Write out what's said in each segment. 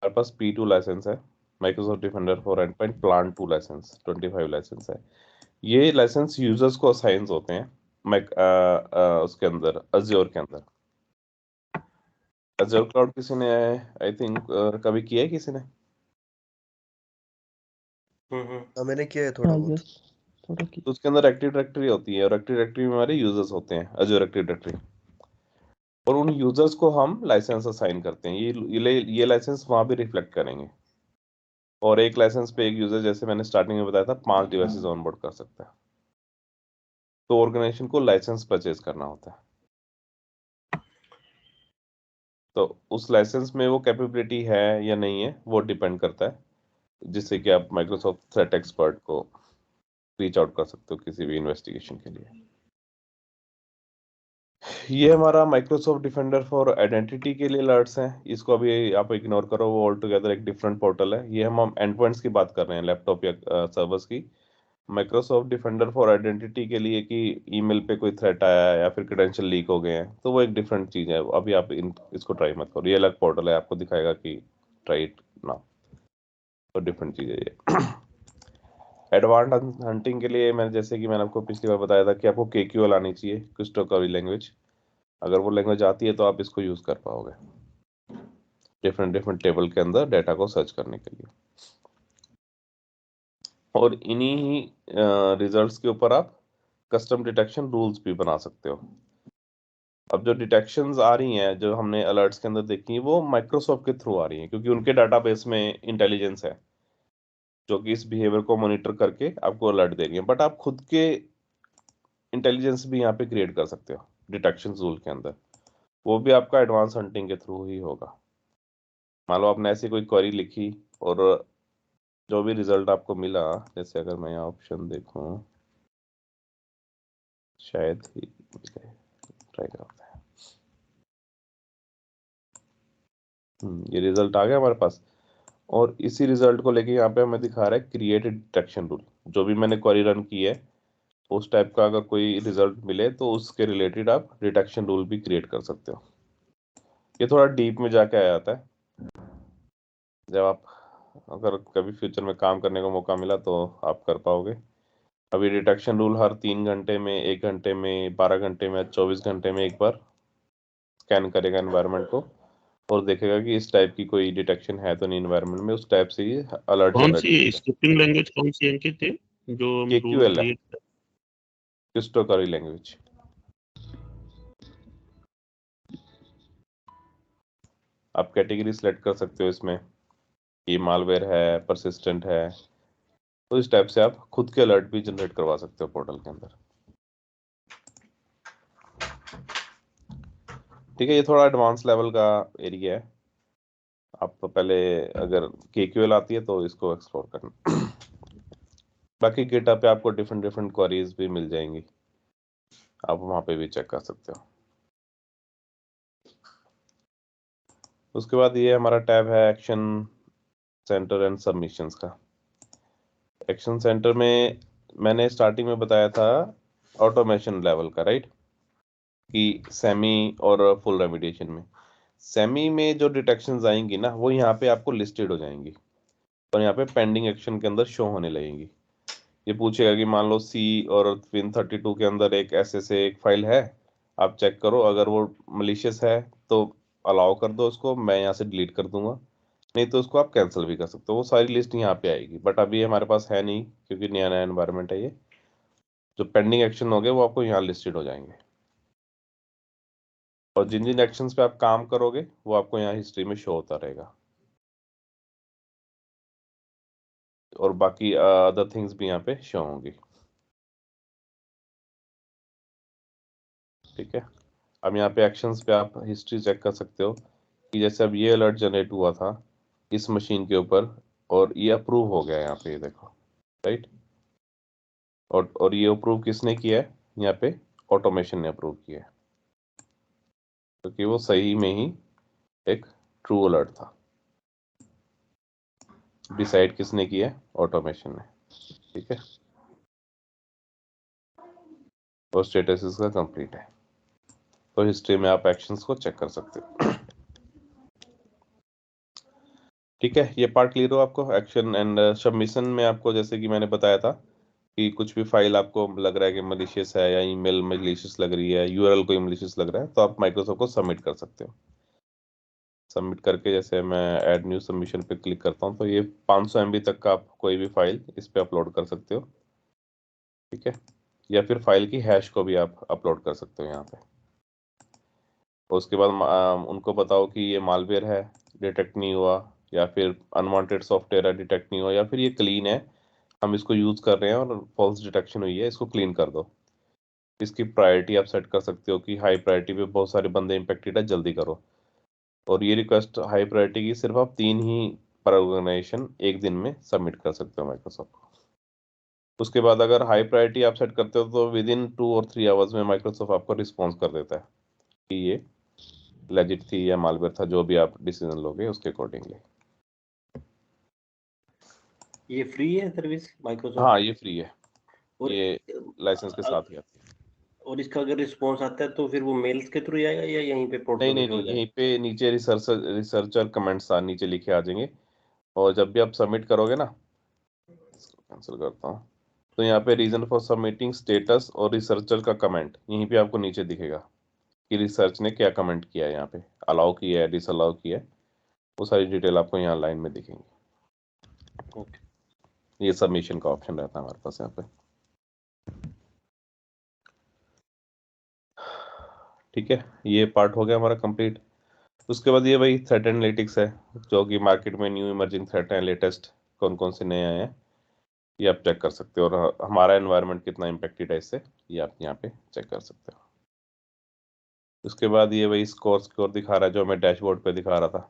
हमारे पास P2 license है, Microsoft Defender for endpoint plan 2 license, 25 license है। ये लाइसेंस यूजर्स को असाइन होते हैं उसके अंदर अज्योर के अंदर। अज्योर क्लाउड किसी ने आई थिंक कभी किया है किसी ने? मैंने किया है थोड़ा बहुत। थोड़ा की तो उसके अंदर एक्टिव डायरेक्टरी होती है और एक्टिव डायरेक्टरी में हमारे यूजर्स होते हैं, अज्योर एक्टिव डायरेक्टरी। और उन यूजर्स को हम लाइसेंस असाइन करते हैं। ये लाइसेंस वहां भी रिफ्लेक्ट करेंगे। और एक लाइसेंस पे एक यूजर, जैसे मैंने स्टार्टिंग में बताया था, 5 डिवाइसेस ऑनबोर्ड कर सकता है। तो ऑर्गेनाइजेशन को लाइसेंस परचेज करना होता है। तो उस लाइसेंस में वो कैपेबिलिटी है या नहीं है वो डिपेंड करता है, जिससे कि आप माइक्रोसॉफ्ट थ्रेट एक्सपर्ट को रीच आउट कर सकते हो किसी भी इन्वेस्टिगेशन के लिए। ये हमारा माइक्रोसॉफ्ट डिफेंडर फॉर आइडेंटिटी के लिए अलर्ट्स हैं। इसको अभी आप इग्नोर करो, वो ऑल टुगेदर एक डिफरेंट पोर्टल है। ये हम एंडपॉइंट्स की बात कर रहे हैं, लैपटॉप या सर्वर्स की। माइक्रोसॉफ्ट डिफेंडर फॉर आइडेंटिटी के लिए कि ईमेल पे कोई थ्रेट आया है या फिर क्रेडेंशियल लीक हो गए हैं, तो वो एक डिफरेंट चीज है। अभी आप इसको ट्राई मत करो, ये अलग पोर्टल है, आपको दिखाएगा कि ट्राई इट ना, तो डिफरेंट चीज है ये। एडवांस हंटिंग के लिए मैंने आपको पिछली बार बताया था कि आपको KQL आनी चाहिए, क्रिप्टोग्राफी लैंग्वेज। अगर वो लैंग्वेज आती है तो आप इसको यूज कर पाओगे डिफरेंट डिफरेंट टेबल के अंदर डाटा को सर्च करने के लिए। और इन्हीं ही रिजल्ट्स के ऊपर आप कस्टम डिटेक्शन रूल्स भी बना सकते हो। अब जो डिटेक्शंस आ रही हैं, जो हमने अलर्ट्स के अंदर देखी हैं, वो माइक्रोसॉफ्ट के थ्रू आ रही हैं, क्योंकि उनके डाटाबेस में इंटेलिजेंस है जो कि इस बिहेवियर को मॉनिटर करके आपको अलर्ट दे रही है। बट आप खुद के इंटेलिजेंस भी यहाँ पे क्रिएट कर सकते हो डिटेक्शन रूल के अंदर। वो भी आपका एडवांस हंटिंग के थ्रू ही होगा। मान लो आपने ऐसी कोई क्वेरी लिखी और जो भी रिजल्ट आपको मिला, जैसे अगर मैं यहाँ ऑप्शन देखूं, शायद ही ट्राई करते हैं। ये रिजल्ट आ गया हमारे पास, और इसी रिजल्ट को लेके यहाँ पे हमें दिखा रहा है क्रिएट डिटेक्शन रूल। जो भी मैंने क्वेरी रन की है उस टाइप का अगर कोई रिजल्ट मिले तो उसके रिलेटेड आप डिटेक्शन रूल भी क्रिएट कर सकते हो। ये थोड़ा डीप में जाके आ जाता है। जब आप अगर कभी फ्यूचर में काम करने का मौका मिला तो आप कर पाओगे। अभी डिटेक्शन रूल हर 3 घंटे में, 1 घंटे में, 12 घंटे में, 24 घंटे में एक बार स्कैन करेगा एनवायरनमेंट को और देखेगा कि इस टाइप की कोई डिटेक्शन है तो नहीं एनवायरनमेंट में, उस टाइप से ही अलर्ट कौन जनरेट सी करेगा। स्क्रिप्टिंग लैंग्वेज कौन सी अंकित है जो हम रूल KQL है, क्रिएट क्रिप्टोग्राफी लैंग्वेज। आप कैटेगरी सेलेक्ट कर सकते हो इसमें कि मालवेयर है, परसिस्टेंट है, तो इस टाइप से आप खुद के अलर्ट भी जनरेट करवा सकते हो पोर्टल के अंदर। ठीक है, ये थोड़ा एडवांस लेवल का एरिया है। आप तो पहले अगर KQL आती है तो इसको एक्सप्लोर करना। बाकी गिटहब पे आपको डिफरेंट डिफरेंट क्वेरीज भी मिल जाएंगी, आप वहां पे भी चेक कर सकते हो। उसके बाद ये हमारा टैब है एक्शन सेंटर एंड सबमिशंस का। एक्शन सेंटर में मैंने स्टार्टिंग में बताया था ऑटोमेशन लेवल का, राइट, कि सेमी और फुल रेमिडिएशन में। सेमी में जो डिटेक्शंस आएंगी ना, वो यहाँ पे आपको लिस्टेड हो जाएंगी और यहाँ पे पेंडिंग एक्शन के अंदर शो होने लगेंगी। ये पूछेगा कि मान लो C और Win32 के अंदर एक ऐसे से एक फाइल है, आप चेक करो, अगर वो मलिशियस है तो अलाउ कर दो उसको, मैं यहाँ से डिलीट कर दूंगा, नहीं तो उसको आप कैंसिल भी कर सकते हो। वो सारी लिस्ट यहाँ पे आएगी, बट अभी हमारे पास है नहीं क्योंकि नया नया एनवायरनमेंट है ये। जो पेंडिंग एक्शन हो गए वो आपको यहाँ लिस्टेड हो जाएंगे, और जिन जिन एक्शंस पे आप काम करोगे वो आपको यहाँ हिस्ट्री में शो होता रहेगा, और बाकी अदर थिंग्स भी यहाँ पे शो होंगी। ठीक है, अब यहाँ पे एक्शंस पे आप हिस्ट्री चेक कर सकते हो कि जैसे अब ये अलर्ट जनरेट हुआ था इस मशीन के ऊपर और ये अप्रूव हो गया यहाँ पे, ये देखो, राइट। और ये अप्रूव किसने किया है? यहाँ पे ऑटोमेशन ने अप्रूव किया है, क्योंकि वो सही में ही एक ट्रू अलर्ट था। डिसाइड किसने किया है? ऑटोमेशन ने। ठीक है, और स्टेटस इसका कंप्लीट है। तो हिस्ट्री में आप एक्शंस को चेक कर सकते हो। ठीक है, ये पार्ट क्लियर हो आपको। एक्शन एंड सबमिशन में आपको जैसे कि मैंने बताया था कि कुछ भी फाइल आपको लग रहा है कि मलिशियस है या ईमेल मलिशियस लग रही है, यूआरएल कोई मलिशियस लग रहा है, तो आप माइक्रोसॉफ्ट को सबमिट कर सकते हो। सबमिट करके जैसे मैं ऐड न्यू सबमिशन पे क्लिक करता हूँ तो ये 500 MB तक का आप कोई भी फाइल इस पे अपलोड कर सकते हो। ठीक है, या फिर फाइल की हैश को भी आप अपलोड कर सकते हो यहाँ पे। उसके बाद उनको बताओ कि ये मालवेयर है, डिटेक्ट नहीं हुआ, या फिर अनवांटेड सॉफ्टवेयर है, डिटेक्ट नहीं हुआ, या फिर ये क्लीन है, हम इसको यूज कर रहे हैं और फॉल्स डिटेक्शन हुई है, इसको क्लीन कर दो। इसकी प्रायोरिटी आप सेट कर सकते हो कि हाई प्रायोरिटी पे बहुत सारे बंदे इंपेक्टेड है, जल्दी करो। और ये रिक्वेस्ट हाई प्रायोरिटी की सिर्फ आप 3 ही पर ऑर्गेनाइजेशन एक दिन में सबमिट कर सकते हो माइक्रोसॉफ्ट को। उसके बाद अगर हाई प्रायोरिटी आप सेट करते हो तो विद इन 2 और 3 आवर्स में माइक्रोसॉफ्ट आपको रिस्पॉन्स कर देता है कि ये लेजिट थी या मालवेयर था, जो भी आप डिसीजन लोगे उसके अकॉर्डिंगली। ये फ्री है सर्विस माइक्रोसॉफ्ट? हाँ, ये फ्री है, और ये लाइसेंस के साथ ही आती है। और इसका अगर रिस्पॉन्स आता है तो फिर वो मेल्स के थ्रू आएगा या यहीं पे पोर्टल नहीं नहीं पे हो नहीं, जाएगा? यहीं पे नीचे रिसर्चर कमेंट्स नीचे लिखे आ जाएंगे, और जब भी आप सबमिट करोगे ना, कैंसिल करता हूँ, तो यहाँ पे रीजन फॉर सबमिटिंग स्टेटस और रिसर्चर का कमेंट यहीं पे आपको नीचे दिखेगा कि रिसर्च ने क्या कमेंट किया है, यहाँ पे अलाउ किया है, डिसअलाउ किया है, वो सारी डिटेल आपको यहाँ लाइन में दिखेंगी। ओके, ये सबमिशन का ऑप्शन रहता है हमारे पास यहाँ पे। ठीक है, ये पार्ट हो गया हमारा कंप्लीट। उसके बाद ये वही थ्रेट एनालिटिक्स है, जो कि मार्केट में न्यू इमर्जिंग थ्रेट हैं, लेटेस्ट कौन कौन से नए आए हैं, ये आप चेक कर सकते हो, और हमारा एनवायरनमेंट कितना इम्पेक्टेड है इससे, ये आप यहाँ पे चेक कर सकते हो। उसके बाद ये वही स्कोर दिखा रहा है जो मैं डैशबोर्ड पे दिखा रहा था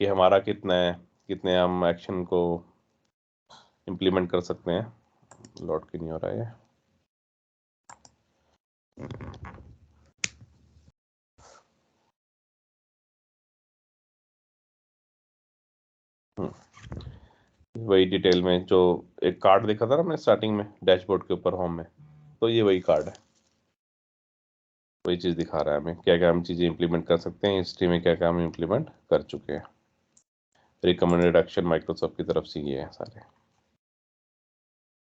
कि हमारा कितना है, कितने हम एक्शन को इम्प्लीमेंट कर सकते हैं। लोड क्यों नहीं हो रहा है? वही डिटेल में जो एक कार्ड दिखा था ना हमने स्टार्टिंग में डैशबोर्ड के ऊपर होम में, तो ये वही कार्ड है, वही चीज़ दिखा रहा है हमें क्या क्या हम चीज़ें इंप्लीमेंट कर सकते हैं, हिस्ट्री में क्या क्या हम इंप्लीमेंट कर चुके हैं। रिकमेंडेड एक्शन माइक्रोसॉफ्ट की तरफ से ये है सारे,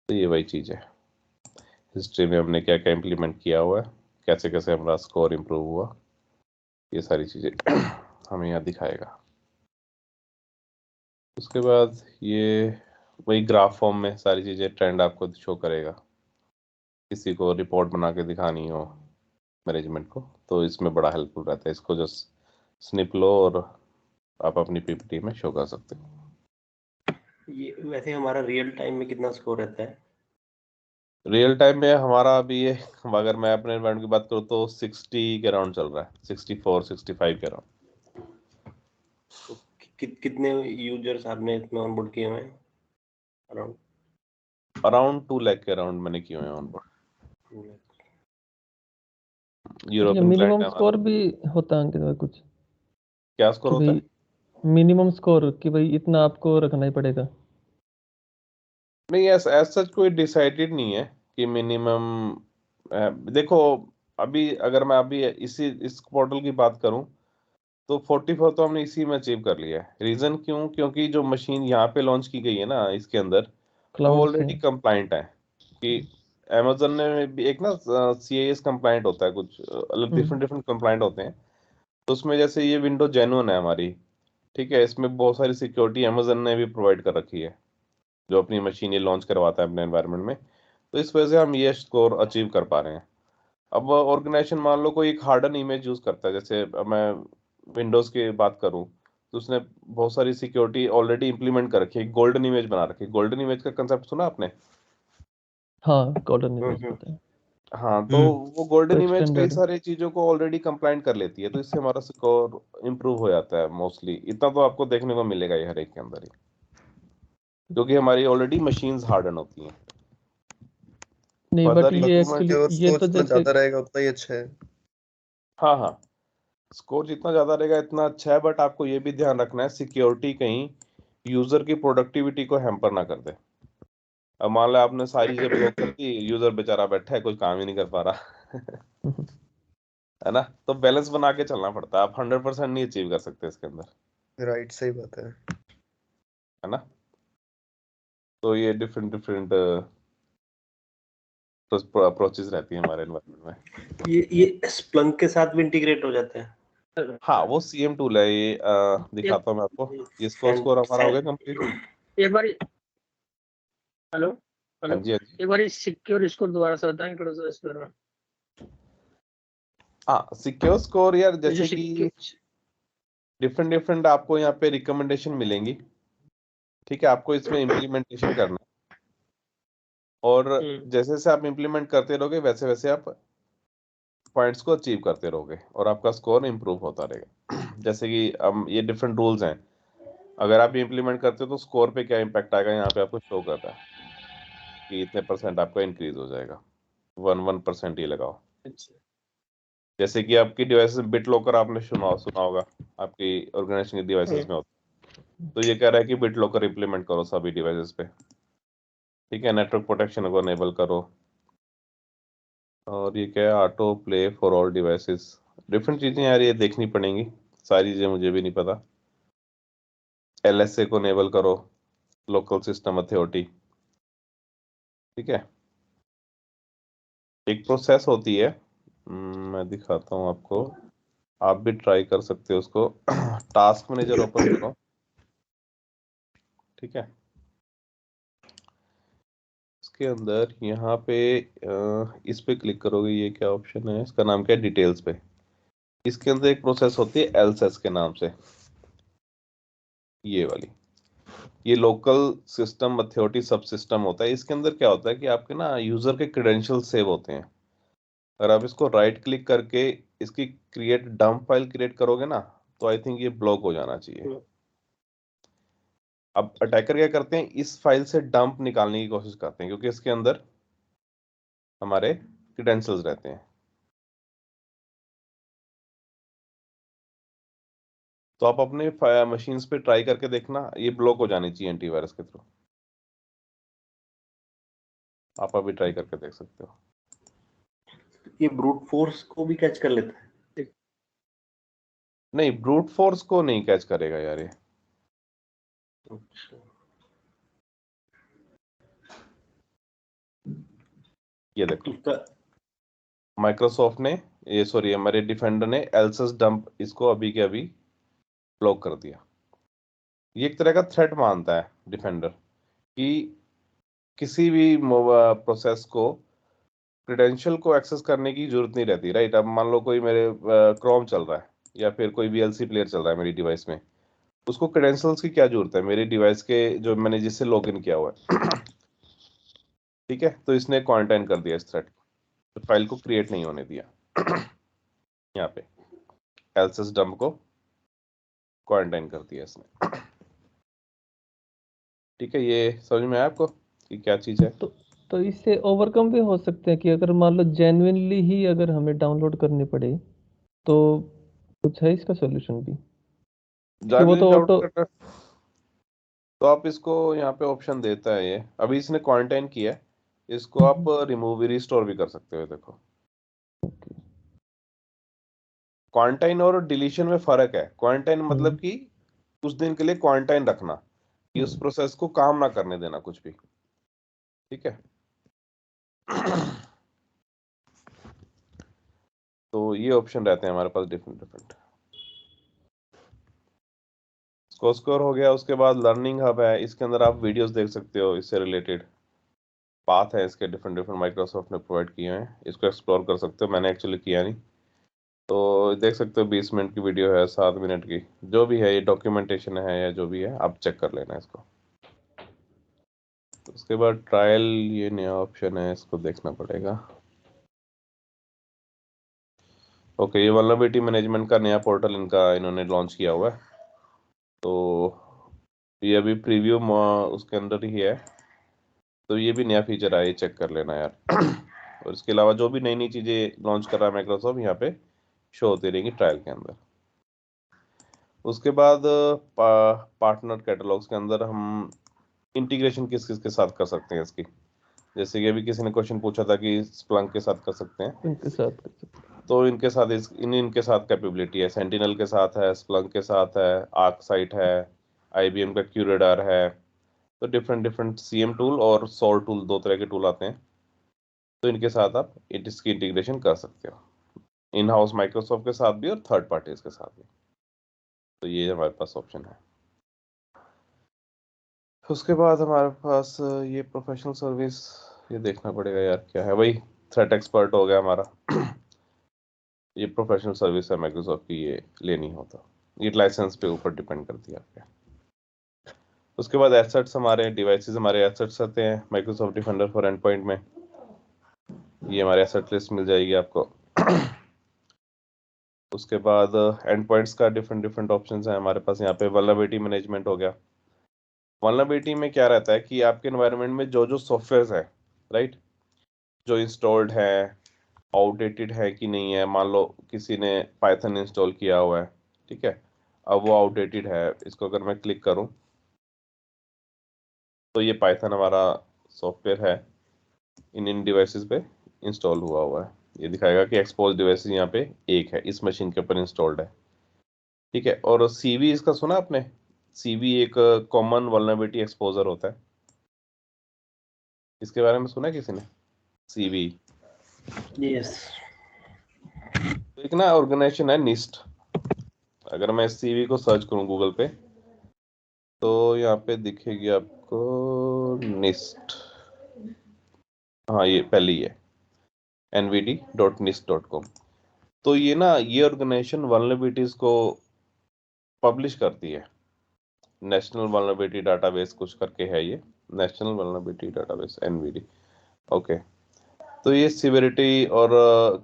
तो ये वही चीज़ है। हिस्ट्री में हमने क्या क्या इंप्लीमेंट किया हुआ है, कैसे कैसे हमारा स्कोर इम्प्रूव हुआ, ये सारी चीज़ें हमें यहाँ दिखाएगा। उसके बाद ये वही ग्राफ फॉर्म में सारी चीज़ें ट्रेंड आपको शो करेगा। किसी को रिपोर्ट बना के दिखानी हो मैनेजमेंट को तो इसमें बड़ा हेल्पफुल रहता है, इसको जस्ट स्निप लो और आप अपनी पीपीटी में शो कर सकते हो। ये वैसे हमारा रियल टाइम में कितना स्कोर रहता है? रियल टाइम में हमारा अभी ये, अगर मैं अपने एनवायरनमेंट की बात करूँ तो 60 के अराउंड चल रहा है, 64 65 के अराउंड। तो कितने यूजर्स आपने इसमें ऑनबोर्ड किए हुए हैं? अराउंड 2 लाख के अराउंड मैंने किए हुए हैं ऑनबोर्ड। ये यूरोपियन क्लाइंट मिनिमम है हमारा। स्कोर भी होता है अंकित भाई कुछ, क्या स्कोर कि होता है? भाई मिनिमम स्कोर कि भाई इतना आपको रखना ही पड़ेगा? नहीं, ऐसा सच कोई डिसाइडेड नहीं है कि मिनिमम। देखो, अभी अगर मैं अभी इस पोर्टल की बात करूं तो 44 तो हमने इसी में अचीव कर लिया है। रीजन क्यों? क्योंकि जो मशीन यहाँ पे लॉन्च की गई है ना इसके अंदर, वो क्लाउड से। ऑलरेडी कंप्लाइंट है कि अमेजोन ने भी एक ना CIS कंप्लाइंट होता है, कुछ अलग डिफरेंट डिफरेंट कंप्लाइंट होते हैं। तो उसमें जैसे ये विंडो जेन्युइन है हमारी, ठीक है, इसमें बहुत सारी सिक्योरिटी अमेजोन ने भी प्रोवाइड कर रखी है जो अपनी मशीन ये लॉन्च करवाता है अपने एनवायरनमेंट में। तो इस वजह से हम ये स्कोर अचीव कर पा रहे हैं। अब ऑर्गेनाइजेशन मान लो कोई एक हार्डन इमेज यूज करता है, जैसे अब मैं विंडोज की बात करूं तो उसने बहुत सारी सिक्योरिटी ऑलरेडी इंप्लीमेंट कर रखी है, गोल्डन इमेज बना रखी है। गोल्डन इमेज का कंसेप्ट सुना आपने? हाँ, गोल्डन इमेज पता है। हाँ, तो वो तो गोल्डन इमेज कई एक्सटेंडेड। सारी चीजों को ऑलरेडी कंप्लाइंट कर लेती है, तो इससे हमारा स्कोर इम्प्रूव हो जाता है मोस्टली। इतना तो आपको देखने को मिलेगा ये हर एक के अंदर ही, क्योंकि हमारी ऑलरेडी मशीन्स हार्डन होती हैं। नहीं बट फर्दर ये इंप्रूवमेंट, एक्चुअली और ये स्कोर तो जितना जैसे ज्यादा रहेगा उतना ही अच्छा है। हाँ हाँ, स्कोर जितना ज्यादा रहेगा इतना अच्छा है, बट आपको ये भी ध्यान रखना है सिक्योरिटी कहीं यूजर की प्रोडक्टिविटी को हैम्पर ना कर दे। अब मान लो आपने सारी चीजें ब्लॉक कर दी, यूजर बेचारा बैठा है, कोई काम ही नहीं कर पा रहा है ना? तो बैलेंस बना के चलना पड़ता है, आप 100% नहीं अचीव कर सकते इसके अंदर। राइट, सही बात है। है ना। तो ये डिफरेंट डिफरेंट अप्रोचेस रहती है हमारे एनवायरनमेंट में। ये स्प्लंक के साथ भी इंटीग्रेट हो जाता है। हाँ, वो सीएम टूल है ये। दिखाता हूँ मैं आपको। ये स्कोर हमारा हो गया कंप्लीट। एक बार हेलो हाँ जी, हाँ जी। एक बार सिक्योर स्कोर दोबारा से बताएं थोड़ा सा इस बारे में। हाँ, सिक्योर स्कोर यार, जैसे कि डिफरेंट डिफरेंट आपको यहाँ पे रिकमेंडेशन मिलेंगी। ठीक है, आपको इसमें इम्प्लीमेंटेशन करना है, और जैसे जैसे आप इम्प्लीमेंट करते रहोगे वैसे वैसे आप पॉइंट्स को अचीव करते रहोगे और आपका स्कोर इम्प्रूव होता रहेगा। जैसे कि ये डिफरेंट रूल्स हैं, अगर आप इम्प्लीमेंट करते हो तो स्कोर पे क्या इम्पैक्ट आएगा यहाँ पे आपको शो करता है कि इतने परसेंट आपका इंक्रीज हो जाएगा। 1% ये लगाओ। जैसे कि आपकी डिवाइसेस बिट लॉकर आपने सुना होगा, आपकी ऑर्गेनाइजेशन की डिवाइसेस में होता है। तो ये कह रहा है कि बिट लॉकर इंप्लीमेंट करो सभी डिवाइसेस पे। ठीक है, नेटवर्क प्रोटेक्शन को एनेबल करो, और ये क्या है, auto play for all devices. Different चीजें यार ये देखनी पड़ेंगी, सारी चीजें मुझे भी नहीं पता। LSA को एनेबल करो, लोकल सिस्टम अथॉरिटी। ठीक है, एक प्रोसेस होती है, मैं दिखाता हूँ आपको, आप भी ट्राई कर सकते हो उसको। टास्क मैनेजर ओपन करो। ठीक है, इसके अंदर यहाँ पे इस पे क्लिक करोगे, ये क्या ऑप्शन है, इसका नाम क्या है, डिटेल्स पे। इसके अंदर एक प्रोसेस होती है LSS के नाम से, ये वाली। ये लोकल सिस्टम अथॉरिटी सब सिस्टम होता है। इसके अंदर क्या होता है कि आपके ना यूजर के क्रेडेंशियल सेव होते हैं। अगर आप इसको राइट क्लिक करके इसकी क्रिएट डंप फाइल क्रिएट करोगे ना, तो आई थिंक ये ब्लॉक हो जाना चाहिए। अब अटैकर क्या करते हैं, इस फाइल से डंप निकालने की कोशिश करते हैं, क्योंकि इसके अंदर हमारे क्रेडेंशियल्स रहते हैं। तो आप अपने मशीन्स पे ट्राई करके देखना, ये ब्लॉक हो जानी चाहिए एंटीवायरस के थ्रू। आप अभी ट्राई करके देख सकते हो। ये ब्रूट फोर्स को भी कैच कर लेता है? नहीं, ब्रूट फोर्स को नहीं कैच करेगा यार ये। अच्छा, ये देखो, इसका माइक्रोसॉफ्ट ने, ये सॉरी हमारे डिफेंडर ने एल्सस डंप इसको अभी के अभी ब्लॉक कर दिया। ये एक तरह का थ्रेट मानता है डिफेंडर कि किसी भी प्रोसेस को क्रेडेंशियल को एक्सेस करने की जरूरत नहीं रहती, राइट। अब मान लो कोई मेरे क्रोम चल रहा है या फिर कोई VLC प्लेयर चल रहा है मेरी डिवाइस में, उसको क्रेडेंशियल्स की क्या जरूरत है मेरी डिवाइस के, जो मैंने जिससे लॉगिन किया हुआ है। ठीक है, तो इसने क्वारंटाइन कर दिया इस थ्रेड, तो फाइल को क्रिएट नहीं होने दिया। यहाँ पे एल्सस डंप को क्वारंटाइन कर दिया इसने। ठीक है, ये समझ में आया आपको कि क्या चीज है। तो इससे ओवरकम भी हो सकते हैं कि अगर मान लो जेन्युइनली ही अगर हमें डाउनलोड करनी पड़े, तो कुछ है इसका सॉल्यूशन भी कि वो तो ऑटो। तो आप इसको यहाँ पे ऑप्शन देता है ये, अभी इसने क्वारंटाइन किया है, इसको आप रिमूव भी रिस्टोर भी कर सकते हो। देखो, क्वारंटाइन और डिलीशन में फर्क है। क्वारंटाइन मतलब कि कुछ दिन के लिए क्वारंटाइन रखना, कि उस प्रोसेस को काम ना करने देना कुछ भी। ठीक है। तो ये ऑप्शन रहते हैं हमारे पास डिफरेंट डिफरेंट। स्कोर हो गया, उसके बाद लर्निंग हब है, इसके अंदर आप वीडियोस देख सकते हो, इससे रिलेटेड पाथ है इसके डिफरेंट डिफरेंट, माइक्रोसॉफ्ट ने प्रोवाइड किए हैं, इसको एक्सप्लोर कर सकते हो। मैंने एक्चुअली किया नहीं, तो देख सकते हो। 20 मिनट की वीडियो है, 7 मिनट की, जो भी है, ये डॉक्यूमेंटेशन है या जो भी है, आप चेक कर लेना इसको। उसके बाद ट्रायल, ये नया ऑप्शन है, इसको देखना पड़ेगा। ओके, ये वल्नरेबिलिटी मैनेजमेंट का नया पोर्टल इन्होंने लॉन्च किया हुआ है, तो ये अभी प्रीव्यू उसके अंदर ही है, तो ये भी नया फीचर है, ये चेक कर लेना यार। और इसके अलावा जो भी नई नई चीज़ें लॉन्च कर रहा है माइक्रोसॉफ्ट, यहाँ पे शो होती रहेंगी ट्रायल के अंदर। उसके बाद पार्टनर कैटलॉग्स के अंदर हम इंटीग्रेशन किस किस के साथ कर सकते हैं इसकी, जैसे कि अभी किसी ने क्वेश्चन पूछा था कि स्प्लंक के साथ कर सकते हैं। इनके साथ कर सकते हैं। तो इनके साथ इनके साथ कैपेबिलिटी है, सेंटिनल के साथ है, स्प्लंक के साथ है, आर्कसाइट है, IBM का क्यूरेडार है। तो डिफरेंट CM टूल और सॉल टूल, 2 तरह के टूल आते हैं। तो इनके साथ आप इसकी इंटीग्रेशन कर सकते हो, इन हाउस माइक्रोसॉफ्ट के साथ भी और थर्ड पार्टीज के साथ भी। तो ये हमारे पास ऑप्शन है। उसके बाद हमारे पास ये प्रोफेशनल सर्विस, ये देखना पड़ेगा यार क्या है। वही थ्रेट एक्सपर्ट हो गया हमारा। ये प्रोफेशनल सर्विस है माइक्रोसॉफ्ट की, ये लेनी हो तो ये लाइसेंस पे ऊपर डिपेंड करती है आपके। उसके बाद एसेट्स, हमारे डिवाइसेस हमारे एसेट्स आते हैं Microsoft Defender for and point में। ये हमारे एसेट लिस्ट मिल जाएगी आपको। उसके बाद एंड पॉइंट्स का डिफरेंट ऑप्शंस हैं हमारे पास। यहाँ पे वल्नरेबिलिटी मैनेजमेंट हो गया। वल्नरेबिलिटी में क्या रहता है कि आपके एनवायरनमेंट में जो जो सॉफ्टवेयर है, राइट, जो इंस्टॉल्ड है, आउटडेटेड है कि नहीं है। मान लो किसी ने पाइथन इंस्टॉल किया हुआ है, ठीक है, अब वो आउटडेटेड है। इसको अगर मैं क्लिक करूं तो ये पाइथन हमारा सॉफ्टवेयर है इन डिवाइसेस पे इंस्टॉल हुआ है। ये दिखाएगा कि एक्सपोज डिवाइसेस यहाँ पे एक है, इस मशीन के ऊपर इंस्टॉल्ड है, ठीक है। और CV इसका सुना आपने? CV एक कॉमन वल्नरेबिलिटी एक्सपोजर होता है। इसके बारे में सुना है किसी ने? CV yes. तो एक ना ऑर्गेनाइजेशन है NIST। अगर मैं CV को सर्च करूं गूगल पे तो यहाँ पे दिखेगी आपको NIST। हाँ, ये पहली है nvd.nist.com। तो ये ऑर्गेनाइजेशन वल्नरेबिलिटीज को पब्लिश करती है। नेशनल वल्नरेबिलिटी डाटाबेस कुछ करके है ये, national vulnerability database NVD। Okay, तो ये सिविरिटी और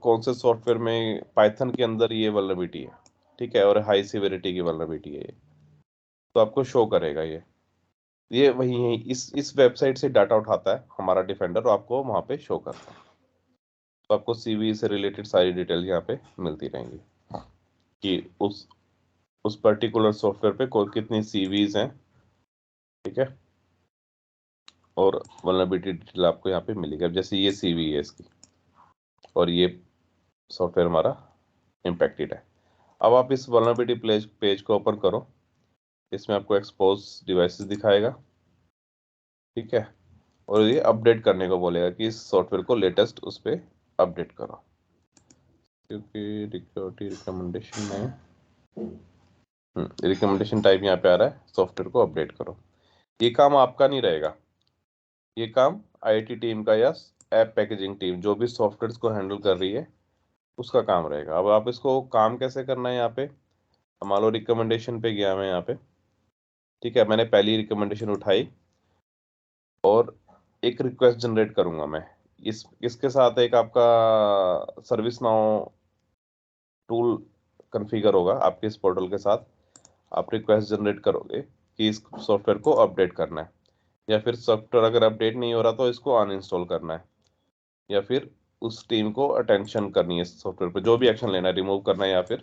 कौन से सॉफ्टवेयर में, पाइथन के अंदर ये वल्नरेबिलिटी है, ठीक है, और हाई सिविरिटी की वल्नरेबिलिटी है ये। तो आपको शो करेगा ये वही है, इस वेबसाइट से डाटा उठाता है हमारा डिफेंडर और आपको वहां पे शो करता है। तो आपको CV से रिलेटेड सारी डिटेल यहाँ पे मिलती रहेंगी कि उस पर्टिकुलर सॉफ्टवेयर पे कितनी CVs हैं, ठीक है, और वल्नरेबिलिटी डिटेल आपको यहाँ पे मिलेगी। अब जैसे ये CV है इसकी और ये सॉफ्टवेयर हमारा इम्पैक्टेड है। अब आप इस वल्नरेबिलिटी पेज को ओपन करो, इसमें आपको एक्सपोज डिवाइसेस दिखाएगा, ठीक है, और ये अपडेट करने को बोलेगा कि इस सॉफ्टवेयर को लेटेस्ट उस पर अपडेट करो, क्योंकि रिकमेंडेशन में रिकमेंडेशन टाइप यहाँ पे आ रहा है, सॉफ्टवेयर को अपडेट करो। ये काम आपका नहीं रहेगा, ये काम IT टीम का या ऐप पैकेजिंग टीम जो भी सॉफ्टवेयर को हैंडल कर रही है उसका काम रहेगा। अब आप इसको काम कैसे करना है, यहाँ पे मान लो रिकमेंडेशन पे गया मैं यहाँ पे, ठीक है, मैंने पहली रिकमेंडेशन उठाई और एक रिक्वेस्ट जनरेट करूंगा मैं। इसके साथ एक आपका सर्विस नाउ टूल कॉन्फ़िगर होगा आपके इस पोर्टल के साथ। आप रिक्वेस्ट जनरेट करोगे कि इस सॉफ्टवेयर को अपडेट करना है, या फिर सॉफ्टवेयर अगर अपडेट नहीं हो रहा तो इसको अनइंस्टॉल करना है, या फिर उस टीम को अटेंशन करनी है सॉफ्टवेयर पे, जो भी एक्शन लेना है, रिमूव करना है या फिर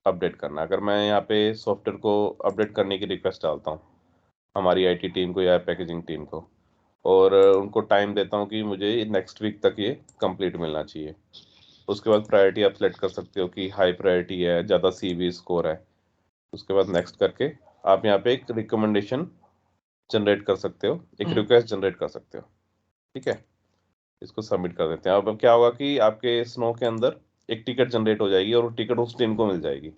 अपडेट करना है। अगर मैं यहाँ पे सॉफ्टवेयर को अपडेट करने की रिक्वेस्ट डालता हूँ हमारी IT टीम को या पैकेजिंग टीम को, और उनको टाइम देता हूँ कि मुझे नेक्स्ट वीक तक ये कंप्लीट मिलना चाहिए। उसके बाद प्रायोरिटी आप सेलेक्ट कर सकते हो कि हाई प्रायोरिटी है, ज़्यादा CV स्कोर है। उसके बाद नेक्स्ट करके आप यहाँ पे एक रिकमेंडेशन जनरेट कर सकते हो, एक रिक्वेस्ट जनरेट कर सकते हो, ठीक है। इसको सबमिट कर देते हैं। अब क्या होगा कि आपके स्नो के अंदर एक टिकट जनरेट हो जाएगी और वो टिकट उस टीम को मिल जाएगी,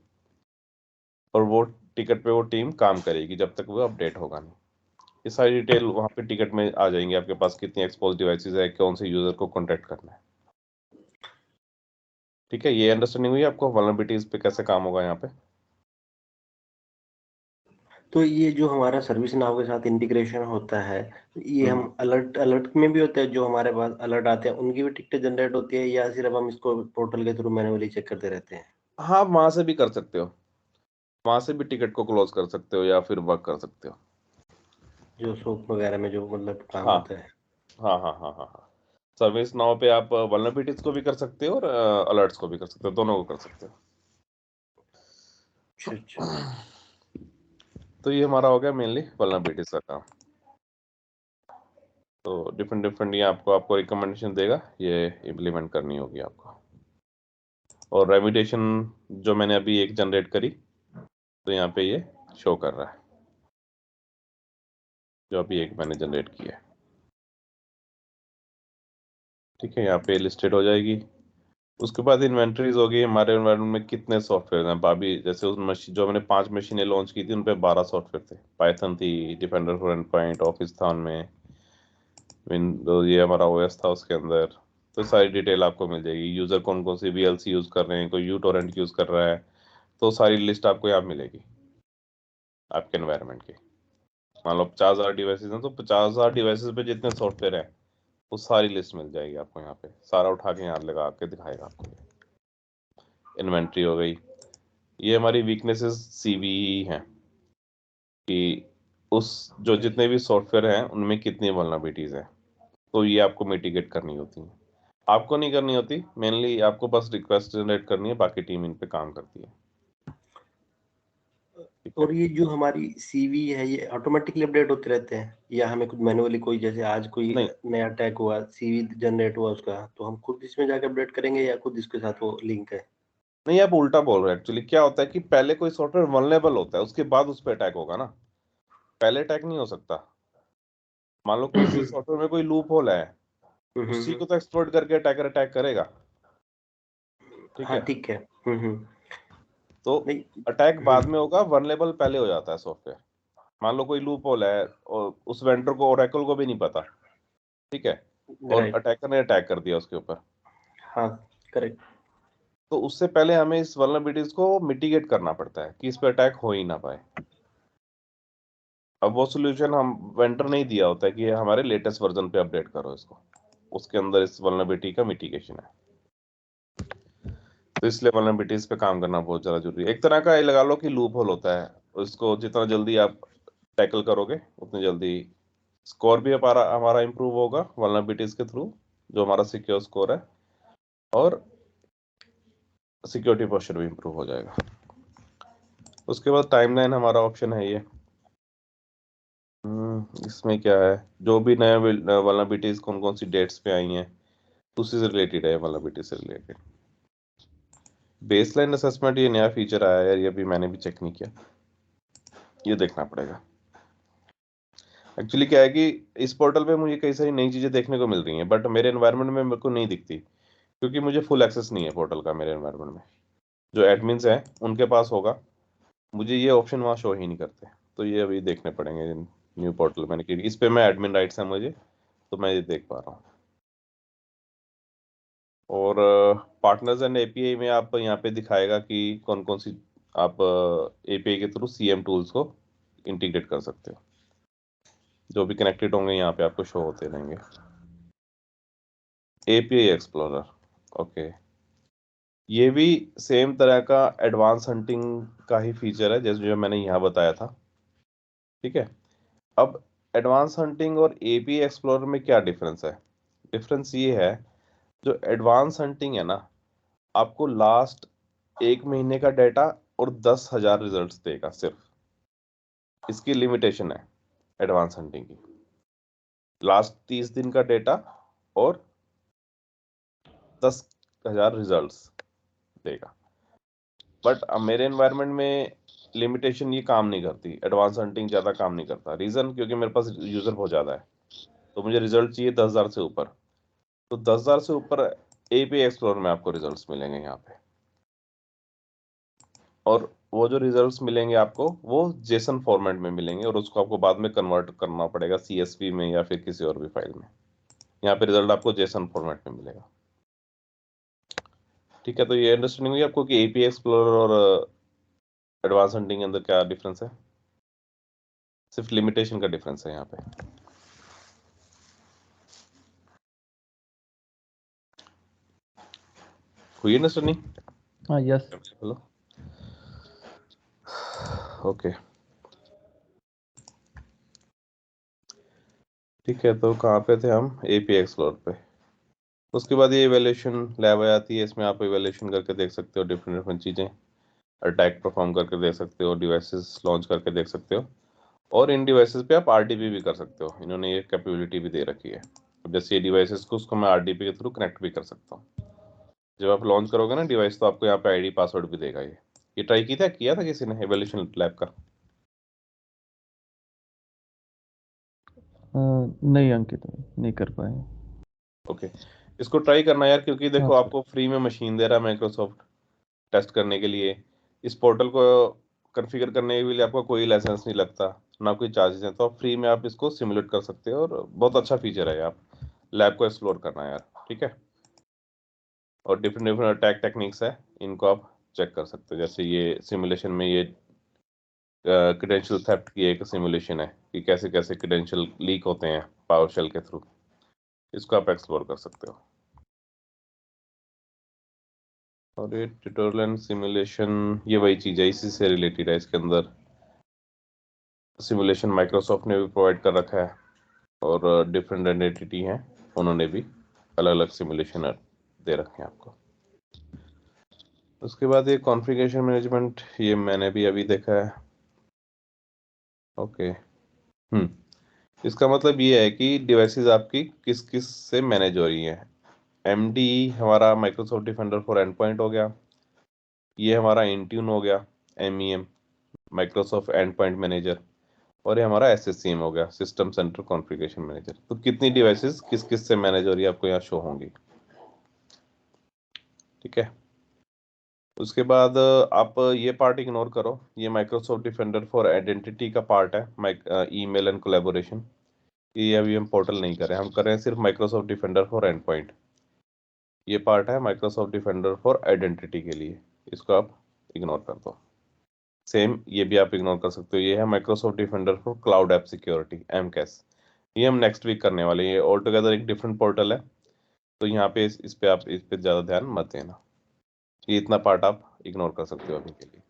और वो टिकट पे वो टीम काम करेगी जब तक वो अपडेट होगा नहीं। ये सारी डिटेल वहाँ पे टिकट में आ जाएंगे आपके पास, कितनी एक्सपोज डिवाइसेस है, कौन से यूजर को कॉन्टेक्ट करना है, ठीक है। ये अंडरस्टैंडिंग हुई आपको वल्नरेबिलिटीज पे कैसे काम होगा यहाँ पे? तो ये जो हमारा सर्विस नाउ के साथ इंटीग्रेशन होता है, ये हम अलर्ट में भी होता है, जो हमारे पास अलर्ट आते हैं उनकी भी टिकटें जनरेट होती है, या सिर्फ हम इसको पोर्टल के थ्रू मैन्युअली चेक करते रहते हैं? हाँ, वहां से भी कर सकते हो, वहां से भी टिकट को क्लोज कर सकते हो या फिर वर्क कर सकते हो। जो शॉप वगैरह में जो मतलब काम हाँ होता है। हाँ। सर्विस नाउ पे आप वल्नरेबिलिटीज को भी कर सकते हो और अलर्ट्स को भी कर सकते हो, दोनों को कर सकते हो। अच्छा। तो ये हमारा हो गया मेनली वल्नरेबिलिटीज का काम। तो डिफरेंट ये आपको रिकमेंडेशन देगा, ये इम्प्लीमेंट करनी होगी आपको। और रेमिटेशन जो मैंने अभी एक जनरेट करी तो यहाँ पे ये शो कर रहा है, जो अभी एक मैंने जनरेट किया है। ठीक है, यहाँ पे लिस्टेड हो जाएगी। उसके बाद इन्वेंटरीज हो गई, हमारे एनवायरनमेंट में कितने सॉफ्टवेयर हैं। भाभी जैसे उस मशीन जो मैंने 5 मशीनें लॉन्च की थी उन पे 12 सॉफ्टवेयर थे। पाइथन थी, डिफेंडर फॉर एंडपॉइंट, ऑफिस था उनमें, विंडोज ये हमारा ओएस था उसके अंदर। तो सारी डिटेल आपको मिल जाएगी। यूजर कौन कौन सी वीएलसी यूज कर रहे हैं, कोई यूटोरेंट यूज कर रहा है, तो सारी लिस्ट आपको यहाँ मिलेगी आपके एनवायरनमेंट की। मान लो 50,000 डिवाइसेज हैं तो 50,000 डिवाइसेज पे जितने सॉफ्टवेयर हैं वो सारी लिस्ट मिल जाएगी आपको यहाँ पे। सारा उठा के यहाँ लगा के दिखाएगा आपको। इन्वेंट्री हो गई। ये हमारी वीकनेसेस सीवी हैं कि उस जो जितने भी सॉफ्टवेयर हैं उनमें कितनी वल्नरेबिलिटीज हैं, तो ये आपको मिटिगेट करनी होती है। आपको नहीं करनी होती, मेनली आपको बस रिक्वेस्ट जनरेट करनी है, बाकी टीम इन पे काम करती है। और ये जो हमारी सीवी है ये ऑटोमेटिकली अपडेट होते रहते हैं या हमें खुद मैनुअली, कोई जैसे आज कोई नहीं। नया टैग हुआ, सीवी जनरेट हुआ उसका, तो हम खुद इसमें जाकर अपडेट करेंगे या खुद इसके साथ वो लिंक है? नहीं, आप उल्टा बोल रहे हैं। एक्चुअली क्या होता है कि पहले कोई सॉफ्टवेयर वल्नरेबल होता है, उसके बाद उस पर अटैक होगा ना, पहले अटैक नहीं हो सकता। मान लो किसी सॉफ्टवेयर में कोई लूप होल है, उसी को तो एक्सप्लोइट करके अटैकर अटैक करेगा। ठीक हाँ है, ठीक है। तो अटैक बाद में होगा, वल्नरेबल पहले हो जाता है सॉफ्टवेयर। मान लो कोई लूप होल है और उस वेंडर को, ओरेकल को भी नहीं पता, ठीक है, और राइट। अटैकर ने अटैक कर दिया उसके ऊपर, हाँ करेक्ट। तो उससे पहले हमें इस वल्नरेबिलिटीज को मिटिगेट करना पड़ता है कि इस पर अटैक हो ही ना पाए। अब वो सोल्यूशन हम वेंडर नहीं दिया होता है कि हमारे लेटेस्ट वर्जन पे अपडेट करो इसको, उसके अंदर इस वल्नरेबिलिटी का मिटिगेशन है। तो इसलिए वल्नरेबिलिटीज पे काम करना बहुत ज़्यादा जरूरी है। एक तरह का ये लगा लो कि लूप होल होता है, उसको जितना जल्दी आप टैकल करोगे उतनी जल्दी स्कोर भी हमारा इंप्रूव होगा वल्नरेबिलिटीज के थ्रू, जो हमारा सिक्योर स्कोर है, और सिक्योरिटी पोस्चर भी इंप्रूव हो जाएगा। उसके बाद टाइमलाइन हमारा ऑप्शन है ये। इसमें क्या है, जो भी नया वल्नरेबिलिटीज कौन कौन सी डेट्स पे आई हैं उसी से रिलेटेड है, वल्नरेबिलिटी से रिलेटेड। बेसलाइन असेसमेंट ये नया फीचर आया है यार, ये भी मैंने भी चेक नहीं किया, ये देखना पड़ेगा। एक्चुअली क्या है कि इस पोर्टल पे मुझे कई सारी नई चीज़ें देखने को मिल रही हैं, बट मेरे एनवायरनमेंट में मेरे को नहीं दिखती, क्योंकि मुझे फुल एक्सेस नहीं है पोर्टल का मेरे एनवायरनमेंट में। जो एडमिन्स हैं उनके पास होगा, मुझे ये ऑप्शन वहाँ शो ही नहीं करते। तो ये अभी देखने पड़ेंगे न्यू पोर्टल मैंने, क्योंकि इस पे मैं एडमिन राइट्स हैं मुझे, तो मैं ये देख पा रहा हूँ। और पार्टनर्स एंड एपीआई में आप यहाँ पे दिखाएगा कि कौन कौन सी आप एपीआई के थ्रू सीएम टूल्स को इंटीग्रेट कर सकते हो। जो भी कनेक्टेड होंगे यहाँ पे आपको शो होते रहेंगे। एपीआई एक्सप्लोरर, ओके, ये भी सेम तरह का एडवांस हंटिंग का ही फीचर है जैसे जो मैंने यहाँ बताया था। ठीक है, अब एडवांस हंटिंग और एपीआई एक्सप्लोरर में क्या डिफरेंस है? डिफरेंस ये है, जो एडवांस हंटिंग है ना, आपको लास्ट 1 महीने का डाटा और 10,000 रिजल्ट्स देगा सिर्फ। इसकी लिमिटेशन है एडवांस हंटिंग की, लास्ट 30 दिन का डेटा और 10,000 रिजल्ट्स देगा। बट मेरे एनवायरनमेंट में लिमिटेशन ये काम नहीं करती, एडवांस हंटिंग ज़्यादा काम नहीं करता। रीज़न, क्योंकि मेरे पास यूज़र बहुत ज़्यादा है, तो मुझे रिजल्ट चाहिए 10,000 से ऊपर। तो 10,000 से ऊपर एपीआई एक्सप्लोरर में आपको रिजल्ट्स मिलेंगे यहाँ पे, और वो जो रिजल्ट्स मिलेंगे आपको वो जेसन फॉर्मेट में मिलेंगे, और उसको आपको बाद में कन्वर्ट करना पड़ेगा सीएसवी में या फिर किसी और भी फाइल में। यहाँ पे रिजल्ट आपको जेसन फॉर्मेट में मिलेगा। ठीक है, तो ये अंडरस्टैंडिंग हुई आपको कि एपीआई एक्सप्लोरर और एडवांस हंटिंग के अंदर क्या डिफरेंस है? सिर्फ लिमिटेशन का डिफरेंस है यहाँ पे। हुई अंडरस्टैंडिंग? हाँ यस। हेलो, ओके, ठीक है। तो कहाँ पे थे हम? एपीआई एक्सप्लोरर पे। उसके बाद ये इवैल्यूएशन लैब आ जाती है, इसमें आप इवैल्यूएशन करके देख सकते हो डिफरेंट डिफरेंट चीज़ें, अटैक परफॉर्म करके देख सकते हो, डिवाइसेस लॉन्च करके देख सकते हो, और इन डिवाइसेस पे आप आरडीपी भी कर सकते हो। इन्होंने ये कैपेबिलिटी भी दे रखी है, जैसे ये डिवाइसेस को उसको मैं आरडीपी के थ्रू कनेक्ट भी कर सकता हूँ। जब आप लॉन्च करोगे ना डिवाइस तो आपको यहाँ पे आईडी पासवर्ड भी देगा। ये ट्राई किया था किसी ने एवोल्यूशन लैब का? नहीं अंकित, नहीं कर पाए। ओके, इसको ट्राई करना यार, क्योंकि देखो हाँ सर। आपको फ्री में मशीन दे रहा है माइक्रोसॉफ्ट टेस्ट करने के लिए। इस पोर्टल को कॉन्फ़िगर करने के लिए आपको कोई लाइसेंस नहीं लगता, ना कोई चार्जेस हैं, तो आप फ्री में आप इसको सिमुलेट कर सकते हो और बहुत अच्छा फीचर है। आप लैब को एक्सप्लोर करना यार, ठीक है। और डिफरेंट डिफरेंट अटैक टेक्निक्स है, इनको आप चेक कर सकते हो। जैसे ये सिमुलेशन में ये क्रेडेंशियल थेफ्ट की एक सिमुलेशन है कि कैसे कैसे क्रेडेंशियल लीक होते हैं पावरशेल के थ्रू, इसको आप एक्सप्लोर कर सकते हो। और ये ट्यूटोरियल एंड सिमुलेशन ये वही चीज़ है, इसी से रिलेटेड है। इसके अंदर सिमुलेशन माइक्रोसॉफ्ट ने भी प्रोवाइड कर रखा है और डिफरेंट एंटिटी हैं, उन्होंने भी अलग अलग सिमुलेशन दे रखे हैं आपको। उसके बाद ये कॉन्फ़िगरेशन मैनेजमेंट, ये मैंने भी अभी देखा है। ओके, इसका मतलब ये है कि डिवाइसेस आपकी किस किस से मैनेज हो रही हैं। MD हमारा Microsoft Defender for and point हो गया, ये हमारा इंट्यून हो गया, MEM Microsoft and point manager, और ये हमारा SSCM हो गया, सिस्टम सेंटर कॉन्फ़िगरेशन मैनेजर। तो कितनी डिवाइसेस किस किस से मैनेज हो रही है आपको यहाँ शो होंगी, ठीक है। उसके बाद आप ये पार्ट इग्नोर करो, ये माइक्रोसॉफ्ट डिफेंडर फॉर आइडेंटिटी का पार्ट है, ईमेल एंड कोलैबोरेशन। ये अभी हम पोर्टल नहीं कर रहे हैं, हम कर रहे हैं सिर्फ Microsoft Defender for and point. ये पार्ट है माइक्रोसॉफ्ट डिफेंडर फॉर आइडेंटिटी के लिए, इसको आप इग्नोर कर दो। सेम ये भी आप इग्नोर कर सकते हो। ये है Microsoft Defender for cloud app security, MCAS। ये हम नेक्स्ट वीक करने वाले हैं, ये ऑल टुगेदर एक डिफरेंट पोर्टल है, तो यहाँ पे इस पे आप इस पे ज़्यादा ध्यान मत देना। ये इतना पार्ट आप इग्नोर कर सकते हो अभी के लिए।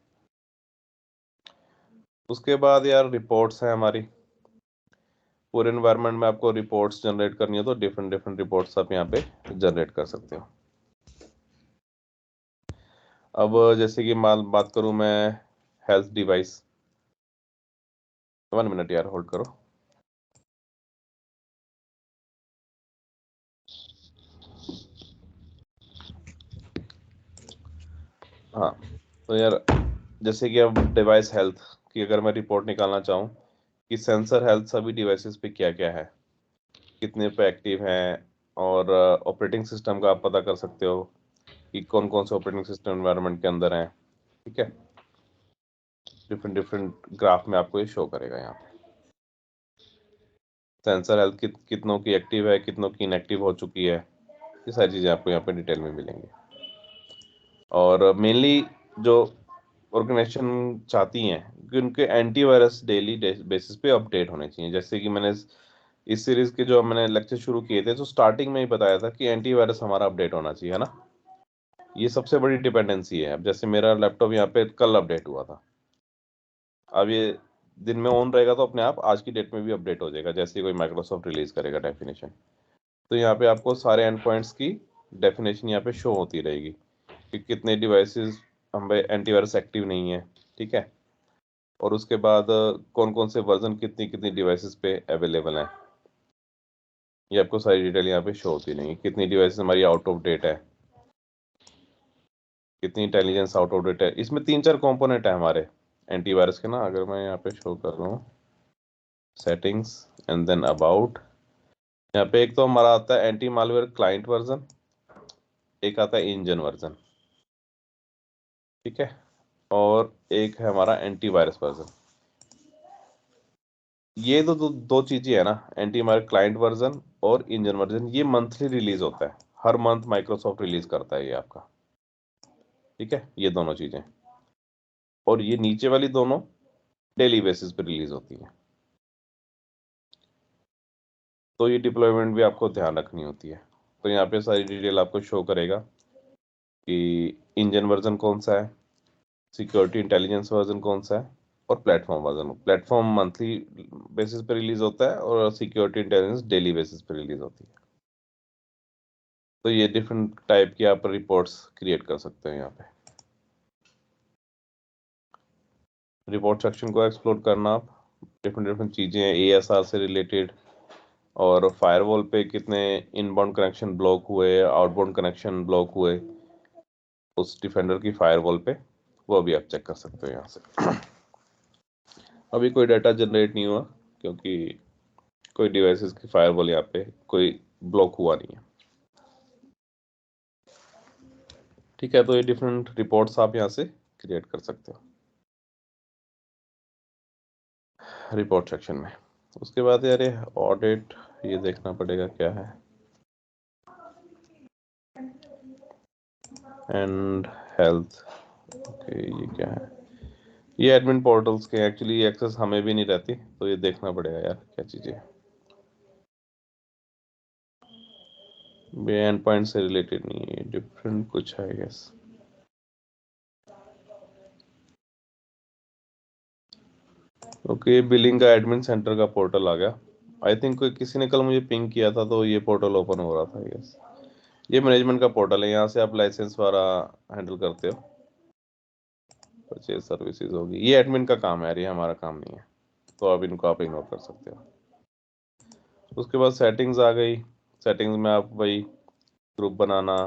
उसके बाद यार रिपोर्ट्स हैं हमारी, पूरे एनवायरनमेंट में आपको रिपोर्ट्स जनरेट करनी हो तो डिफरेंट डिफरेंट रिपोर्ट्स आप यहाँ पे जनरेट कर सकते हो। अब जैसे कि बात करूँ मैं हेल्थ डिवाइस, 1 मिनट यार होल्ड करो। हाँ, तो यार जैसे कि अब डिवाइस हेल्थ की अगर मैं रिपोर्ट निकालना चाहूँ कि सेंसर हेल्थ सभी डिवाइसेस पे क्या क्या है, कितने पे एक्टिव हैं, और ऑपरेटिंग सिस्टम का आप पता कर सकते हो कि कौन कौन से ऑपरेटिंग सिस्टम एनवायरनमेंट के अंदर हैं, ठीक है। डिफरेंट डिफरेंट ग्राफ में आपको ये शो करेगा यहाँ पे सेंसर हेल्थ कितनों की एक्टिव है, कितनों की इनएक्टिव हो चुकी है, ये सारी चीज़ें आपको यहाँ पे डिटेल में मिलेंगी। और मेनली जो ऑर्गेनाइजेशन चाहती हैं कि उनके एंटीवायरस डेली बेसिस पे अपडेट होने चाहिए। जैसे कि मैंने इस सीरीज के जो मैंने लेक्चर शुरू किए थे तो स्टार्टिंग में ही बताया था कि एंटीवायरस हमारा अपडेट होना चाहिए, है ना। ये सबसे बड़ी डिपेंडेंसी है। अब जैसे मेरा लैपटॉप यहाँ पे कल अपडेट हुआ था, अब ये दिन में ऑन रहेगा तो अपने आप आज की डेट में भी अपडेट हो जाएगा जैसे ही कोई माइक्रोसॉफ्ट रिलीज करेगा डेफिनेशन। तो यहाँ पे आपको सारे एंड पॉइंट्स की डेफिनेशन यहाँ पे शो होती रहेगी कि कितने डिवाइसेस हम एंटीवायरस एक्टिव नहीं है, ठीक है। और उसके बाद कौन कौन से वर्जन कितनी कितनी डिवाइसेस पे अवेलेबल हैं, ये आपको सारी डिटेल यहाँ पे शो होती रहेगी। कितनी डिवाइसेस हमारी आउट ऑफ डेट है, कितनी इंटेलिजेंस आउट ऑफ डेट है। इसमें 3-4 कंपोनेंट है हमारे एंटीवायरस के ना। अगर मैं यहाँ पे शो कर रहा हूँ सेटिंग्स एंड देन अबाउट, यहाँ पे एक तो हमारा आता है एंटी मालवेयर क्लाइंट वर्जन, एक आता है इंजन वर्जन, ठीक है, और एक है हमारा एंटीवायरस वर्जन। ये तो दो चीजें है ना, एंटीवायरस क्लाइंट वर्जन और इंजन वर्जन। ये मंथली रिलीज होता है, हर मंथ माइक्रोसॉफ्ट रिलीज करता है ये आपका, ठीक है, ये दोनों चीजें। और ये नीचे वाली दोनों डेली बेसिस पे रिलीज होती है। तो ये डिप्लॉयमेंट भी आपको ध्यान रखनी होती है। तो यहाँ पे सारी डिटेल आपको शो करेगा कि इंजन वर्जन कौन सा है, सिक्योरिटी इंटेलिजेंस वर्जन कौन सा है, और platform version. Platform monthly basis पे रिलीज होता है और सिक्योरिटी इंटेलिजेंस डेली बेसिस पे रिलीज होती है। तो ये डिफरेंट टाइप की आप रिपोर्ट्स क्रिएट कर सकते हैं यहाँ पे। रिपोर्ट सेक्शन को एक्सप्लोर करना आप, डिफरेंट डिफरेंट चीज़ें हैं ASR से रिलेटेड, और फायरवॉल पे कितने इनबाउंड कनेक्शन ब्लॉक हुए, आउटबाउंड कनेक्शन ब्लॉक हुए, उस डिफेंडर की फायरवॉल पे, वो भी आप चेक कर सकते हो यहाँ से। अभी कोई डाटा जनरेट नहीं हुआ क्योंकि कोई डिवाइसेस की फायरवॉल यहाँ पे कोई ब्लॉक हुआ नहीं है। ठीक है, तो ये डिफरेंट रिपोर्ट्स आप यहाँ से क्रिएट कर सकते हो रिपोर्ट सेक्शन में। उसके बाद यार ये ऑडिट, ये देखना पड़ेगा क्या है, एंड हेल्थ। ओके, ये क्या है? ये एडमिन पोर्टल्स के एक्चुअली एक्सेस हमें भी नहीं रहती, तो ये देखना पड़ेगा यार क्या चीज़ें। ये एंड पॉइंट से रिलेटेड नहीं है, डिफरेंट कुछ है गेस। ओके, बिलिंग का एडमिन सेंटर का पोर्टल आ गया। आई थिंक कोई किसी ने कल मुझे पिंग किया था, तो ये पोर्टल ओपन हो रहा था गेस। ये मैनेजमेंट का पोर्टल है, यहाँ से आप लाइसेंस वाला हैंडल करते हो, परचेज सर्विसेज होगी। ये एडमिन का काम है, ये हमारा काम नहीं है, तो आप इनको आप इग्नोर कर सकते हो। उसके बाद सेटिंग्स आ गई। सेटिंग्स में आप वही ग्रुप बनाना,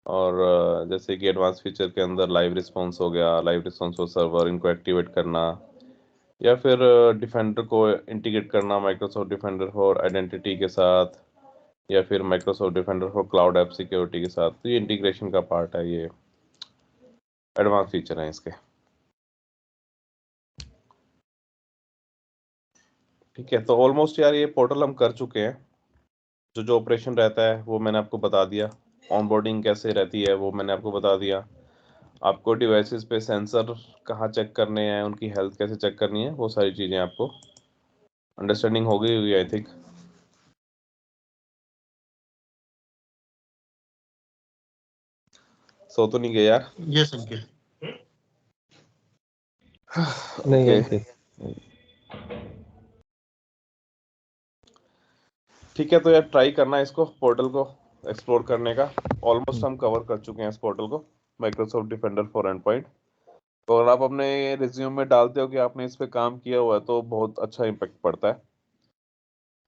और जैसे कि एडवांस फीचर के अंदर लाइव रिस्पॉन्स हो गया, लाइव रिस्पॉन्स फॉर सर्वर, इनको एक्टिवेट करना, या फिर डिफेंडर को इंटीग्रेट करना माइक्रोसॉफ्ट डिफेंडर फॉर आइडेंटिटी के साथ, या फिर Microsoft Defender for cloud app security के साथ। तो ये इंटीग्रेशन का पार्ट है, ये एडवांस फीचर है इसके। ठीक है, तो ऑलमोस्ट यार ये पोर्टल हम कर चुके हैं। जो ऑपरेशन रहता है वो मैंने आपको बता दिया, ऑनबोर्डिंग कैसे रहती है वो मैंने आपको बता दिया, आपको डिवाइसेस पे सेंसर कहाँ चेक करने हैं, उनकी हेल्थ कैसे चेक करनी है, वो सारी चीज़ें आपको अंडरस्टैंडिंग हो गई होगी आई थिंक। सो तो नहीं गए यार? यस अंकित। नहीं ओके, अंकित। ठीक है, तो यार ट्राई करना इसको, पोर्टल को एक्सप्लोर करने का। ऑलमोस्ट हम कवर कर चुके हैं इस पोर्टल को, Microsoft Defender for and point. तो अगर आप अपने रिज्यूम में डालते हो कि आपने इस पे काम किया हुआ है, तो बहुत अच्छा इम्पैक्ट पड़ता है।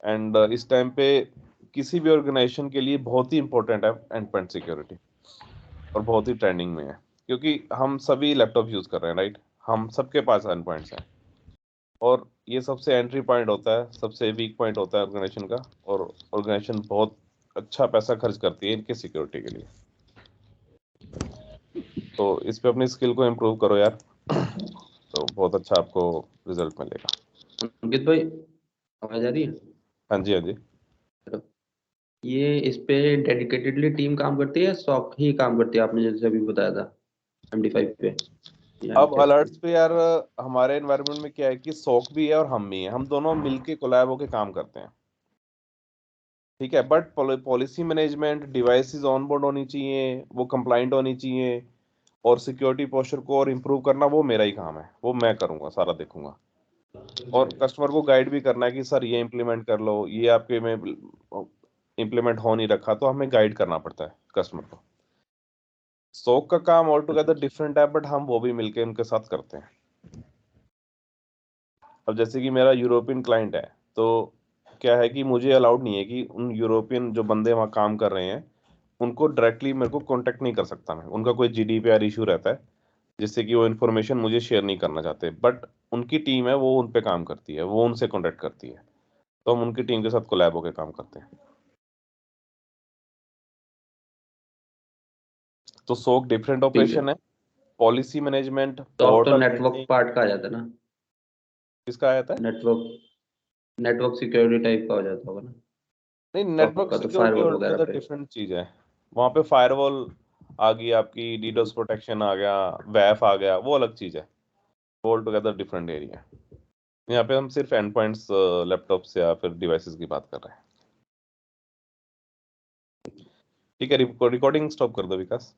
एंड इस टाइम पे किसी भी ऑर्गेनाइजेशन के लिए बहुत ही इंपॉर्टेंट है एंड पॉइंट सिक्योरिटी, और बहुत ही ट्रेंडिंग में है, क्योंकि हम सभी लैपटॉप यूज कर रहे हैं, राइट? हम सबके पास एंड पॉइंट्स हैं, और ये सबसे एंट्री पॉइंट होता है, सबसे वीक पॉइंट होता है ऑर्गेनाइजेशन का, और ऑर्गेनाइजेशन बहुत अच्छा पैसा खर्च करती है इनकी सिक्योरिटी के लिए। तो इस पे अपनी स्किल को इम्प्रूव करो यार, तो बहुत अच्छा आपको रिजल्ट मिलेगा। अंकित भाई, आवाज आ रही है? हाँ जी, हाँ जी। ये इस पे डेडिकेटेडली टीम काम करती है, सॉक ही काम करती है, आपने जैसे अभी बताया था MD5 पे? या अब कैसे? अलर्ट्स पे यार हमारे एनवायरनमेंट में क्या है कि सोक भी है और हम भी हैं, हम दोनों मिलके कोलैब होके काम करते हैं। ठीक है, but policy management, devices onboard होनी चाहिए, वो कंप्लाइंट होनी चाहिए, और सिक्योरिटी पोस्चर को और इम्प्रूव करना वो मेरा ही काम है, वो मैं करूंगा, सारा देखूंगा। और कस्टमर को गाइड भी करना है कि सर ये इम्प्लीमेंट कर लो, ये आपके में इम्प्लीमेंट हो नहीं रखा, तो हमें गाइड करना पड़ता है कस्टमर को। सोक का काम ऑल टुगेदर डिफरेंट है, बट हम वो भी मिलके उनके साथ करते हैं। अब जैसे कि मेरा यूरोपियन क्लाइंट है, तो क्या है कि मुझे अलाउड नहीं है कि उन यूरोपियन जो बंदे वहाँ काम कर रहे हैं उनको डायरेक्टली मेरे को कांटेक्ट नहीं कर सकता मैं, उनका कोई GDPR इशू रहता है, जिससे कि वो इन्फॉर्मेशन मुझे शेयर नहीं करना चाहते, बट उनकी टीम है वो उन पे काम करती है, वो उनसे कांटेक्ट करती है, तो हम उनकी टीम के साथ कोलैब होकर काम करते हैं। तो सोक डिफरेंट ठीक है, ऑपरेशन है, पॉलिसी मैनेजमेंट, तो अब तो पोर्टल नेटवर्क पार्ट का आ जाता है ना? किसका आता है? नेटवर्क सिक्योरिटी टाइप का हो जाता होगा ना? नहीं, सॉक नेटवर्क का तो सिक्योरिटी फायरवॉल और वगैरह पे। डिफरेंट चीज है। वहां पे फायरवॉल आ गई आपकी, डीडोस प्रोटेक्शन आ गया, वैफ आ गया, वो अलग चीज है, ऑल टुगेदर डिफरेंट एरिया। यहाँ पे हम सिर्फ एंड पॉइंट्स लैपटॉप से या फिर डिवाइसेस की बात कर रहे हैं। ठीक है, रिकॉर्डिंग स्टॉप कर दो विकास।